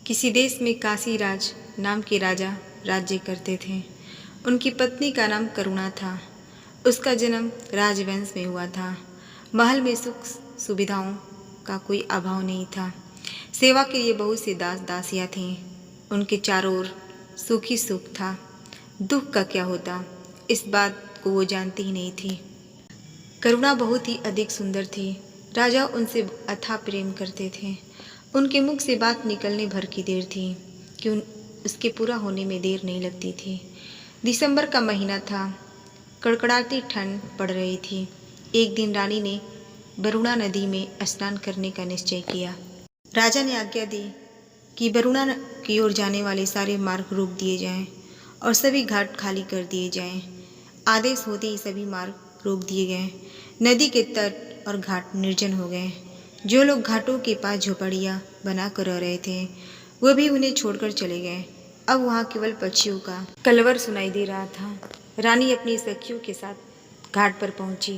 किसी देश में काशीराज नाम के राजा राज्य करते थे। उनकी पत्नी का नाम करुणा था। उसका जन्म राजवंश में हुआ था। महल में सुख सुविधाओं का कोई अभाव नहीं था। सेवा के लिए बहुत से दास दासियाँ थीं। उनके चारों ओर सुख ही सुख था। दुख का क्या होता, इस बात को वो जानती ही नहीं थी। करुणा बहुत ही अधिक सुंदर थी। राजा उनसे अथाह प्रेम करते थे। उनके मुख से बात निकलने भर की देर थी कि उसके पूरा होने में देर नहीं लगती थी। दिसंबर का महीना था। कड़कड़ाती ठंड पड़ रही थी। एक दिन रानी ने वरुणा नदी में स्नान करने का निश्चय किया। राजा ने आज्ञा दी कि वरुणा की ओर जाने वाले सारे मार्ग रोक दिए जाएं और सभी घाट खाली कर दिए जाएं। आदेश होते ही सभी मार्ग रोक दिए गए। नदी के तट और घाट निर्जन हो गए। जो लोग घाटों के पास झोपड़ियाँ बनाकर रह रहे थे, वो भी उन्हें छोड़कर चले गए। अब वहाँ केवल पक्षियों का कलवर सुनाई दे रहा था। रानी अपनी सखियों के साथ घाट पर पहुंची।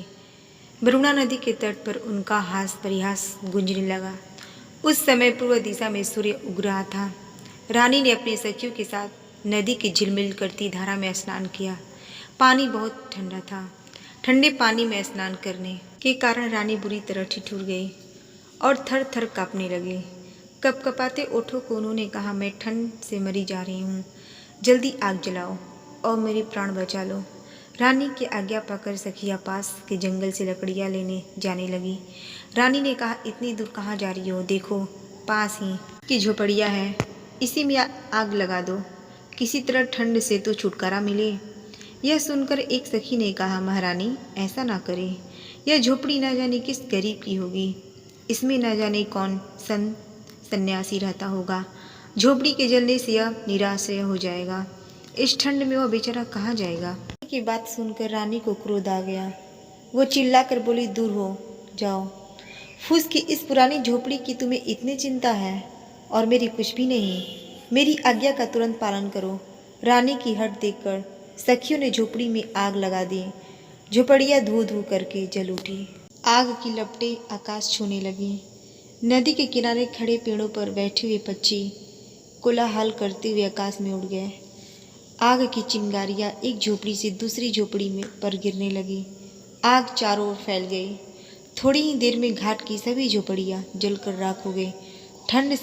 वरुणा नदी के तट पर उनका हास परिहास गूंजने लगा। उस समय पूर्व दिशा में सूर्य उग रहा था। रानी ने अपने सखियों के साथ नदी की झिलमिल करती धारा में स्नान किया। पानी बहुत ठंडा था। ठंडे पानी में स्नान करने के कारण रानी बुरी तरह ठिठुर गई और थर थर काँपने लगी। कपकपाते ओठों को उन्होंने कहा, मैं ठंड से मरी जा रही हूँ, जल्दी आग जलाओ और मेरे प्राण बचा लो। रानी की आज्ञा पाकर सखिया पास के जंगल से लकड़ियाँ लेने जाने लगी। रानी ने कहा, इतनी दूर कहाँ जा रही हो? देखो पास ही की झोपड़ियाँ है, इसी में आग लगा दो, किसी तरह ठंड से तो छुटकारा मिले। यह सुनकर एक सखी ने कहा, महारानी ऐसा ना करें, यह झोपड़ी न जाने किस गरीब की होगी, इसमें न जाने कौन सन्यासी रहता होगा। झोपड़ी के जलने से यह निराश्रय हो जाएगा। इस ठंड में वह बेचारा कहाँ जाएगा? की बात सुनकर रानी को क्रोध आ गया। वो चिल्लाकर बोली, दूर हो जाओ। फूस की इस पुरानी झोपड़ी की तुम्हें इतनी चिंता है और मेरी कुछ भी नहीं। मेरी आज्ञा का तुरंत पालन करो। रानी की हट देखकर सखियों ने झोपड़ी में आग लगा दी। झोपड़ियाँ धू धू करके जल उठी। आग की लपटें आकाश छूने लगी। नदी के किनारे खड़े पेड़ों पर बैठे हुए पक्षी कोलाहल करते हुए आकाश में उड़ गए। आग की चिंगारियाँ एक झोपड़ी से दूसरी झोपड़ी में पर गिरने लगी। आग चारों ओर फैल गई। थोड़ी ही देर में घाट की सभी झोपड़ियाँ जलकर राख हो गई। ठंड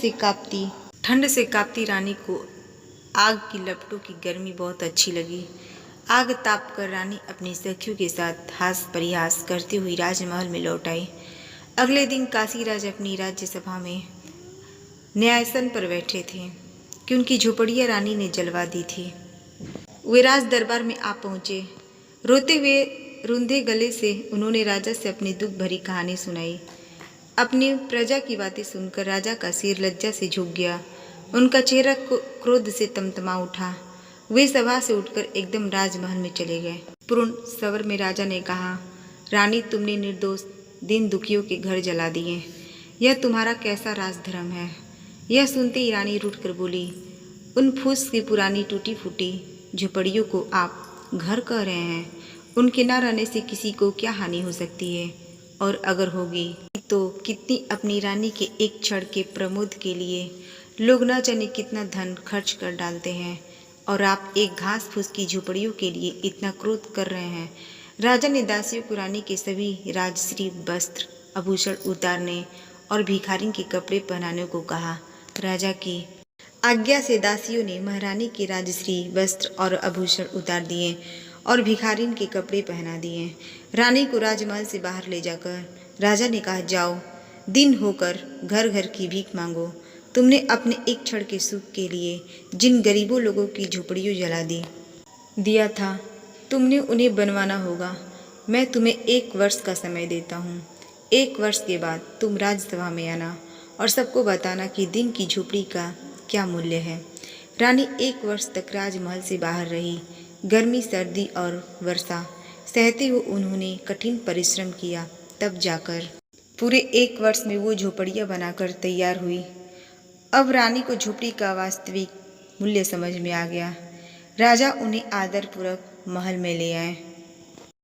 से कांपती रानी को आग की लपटों की गर्मी बहुत अच्छी लगी। आग ताप कर रानी अपनी सखियों के साथ हास परिहास करती हुई राजमहल में लौट आई। अगले दिन काशीराज अपनी राज्यसभा में न्यायासन पर बैठे थे कि उनकी झोपड़ियाँ रानी ने जलवा दी थी। वे राज दरबार में आ पहुँचे। रोते हुए रुंधे गले से उन्होंने राजा से अपनी दुख भरी कहानी सुनाई। अपनी प्रजा की बातें सुनकर राजा का सिर लज्जा से झुक गया। उनका चेहरा क्रोध से तमतमा उठा। वे सभा से उठकर एकदम राजमहल में चले गए। पूर्ण स्वर में राजा ने कहा, रानी तुमने निर्दोष दिन दुखियों के घर जला दिए। यह तुम्हारा कैसा राजधर्म है? यह सुनते ही रानी रूठ कर बोली, उन फूस की पुरानी टूटी फूटी झोपड़ियों को आप घर कह रहे हैं? उनके न रहने से किसी को क्या हानि हो सकती है? और अगर होगी तो कितनी अपनी रानी के एक क्षण के प्रमोद के लिए लोग न जाने कितना धन खर्च कर डालते हैं, और आप एक घास फूस की झोपड़ियों के लिए इतना क्रोध कर रहे हैं। राजा ने दासियों को रानी के सभी राजश्री वस्त्र आभूषण उतारने और भिखारी के कपड़े पहनाने को कहा। राजा की आज्ञा से दासियों ने महारानी के राजश्री वस्त्र और आभूषण उतार दिए और भिखारिन के कपड़े पहना दिए। रानी को राजमहल से बाहर ले जाकर राजा ने कहा, जाओ दिन होकर घर घर की भीख मांगो। तुमने अपने एक क्षण के सुख के लिए जिन गरीबों लोगों की झोपड़ियों जला दिया था, तुमने उन्हें बनवाना होगा। मैं तुम्हें 1 वर्ष का समय देता हूँ। 1 वर्ष के बाद तुम राज्यसभा में आना और सबको बताना कि दिन की झोपड़ी का क्या मूल्य है। रानी 1 वर्ष तक राजमहल से बाहर रही। गर्मी, सर्दी और वर्षा सहते हुए उन्होंने कठिन परिश्रम किया। तब जाकर पूरे 1 वर्ष में वो झोपड़ियाँ बनाकर तैयार हुई। अब रानी को झोपड़ी का वास्तविक मूल्य समझ में आ गया। राजा उन्हें आदरपूर्वक महल में ले आए।